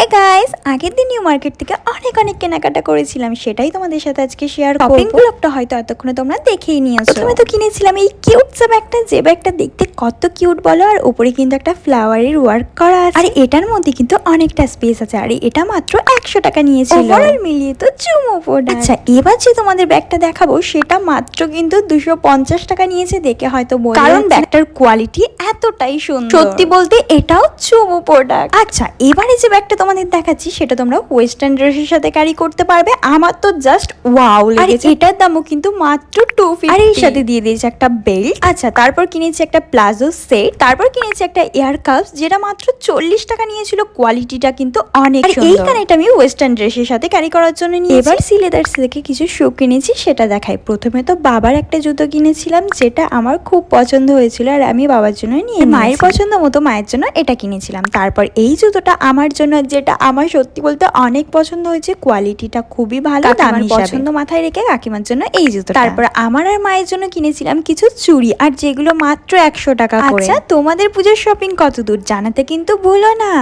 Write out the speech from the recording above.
Hey guys, আগের দিন new market থেকে অনেক কেনাকাটা করেছিলাম, সেটাই তোমাদের সাথে আজকে শেয়ার করব। শপিং ব্লগটা হয়তো এতক্ষণে তোমরা দেখেই নিয়েছো। প্রথমে তো কিনেছিলাম এই কিউট সা ব্যাগটা, যে ব্যাগটা দেখতে কত কিউট বলো, আর উপরে কিন্তু একটা ফ্লাওয়ারের ওয়ার্ক করা আছে, আর এটার মধ্যে কিন্তু অনেকটা স্পেস আছে, আর এটা মাত্র 100 টাকা নিয়েছিল। ওভারঅল মিলিয়ে তো চুমো প্রোডাক্ট। আচ্ছা, এবার যে তোমাদের ব্যাগটা দেখাবো সেটা মাত্র কিন্তু 250 টাকা নিয়েছে, দেখে হয়তো বলবে কারণ ব্যাগটার কোয়ালিটি এতটাই সুন্দর। সত্যি বলতে এটাও চুমো প্রোডাক্ট। আচ্ছা, এবারে যে ব্যাগটা তোমাদের দেখাচ্ছি সেটা তোমরা ওয়েস্টার্ন ড্রেসের সাথে ক্যারি করতে পারবে। আমার তো জাস্ট ওয়াও লেগেছে। এটার দামও কিন্তু মাত্র 250, আর এর সাথে দিয়ে দিয়েছে একটা বেল্ট। আচ্ছা, তারপর কিনেছি একটা প্লাজো সেট, তারপর কিনেছি একটা এয়ার কাপস, যেটা মাত্র 40 টাকা নিয়েছিল। কোয়ালিটিটা কিন্তু অনেক সুন্দর। এই কানেটা আমি ওয়েস্টার্ন ড্রেসের সাথে ক্যারি করার জন্য নিয়েছি। এবার সিলেদার্স থেকে কিছু শু কিনেছি, সেটা দেখাই। প্রথমে তো বাবার একটা জুতো কিনেছিলাম, যেটা আমার খুব পছন্দ হয়েছিল, আর আমি বাবার জন্য নিয়ে মায়ের পছন্দ মতো মায়ের জন্য এটা কিনেছিলাম। তারপর এই জুতোটা আমার জন্য, যেটা আমার সত্যি বলতে অনেক পছন্দ হয়েছে, কোয়ালিটিটা খুবই ভালো, দামি পছন্দ মাথায় রেখে কাকিমার জন্য এই জুতো। তারপর আমার আর মায়ের জন্য কিনেছিলাম কিছু চুড়ি, আর যেগুলো মাত্র 100 টাকা করে। আচ্ছা, তোমাদের পুজোর শপিং কত দূর জানাতে কিন্তু ভুলো না।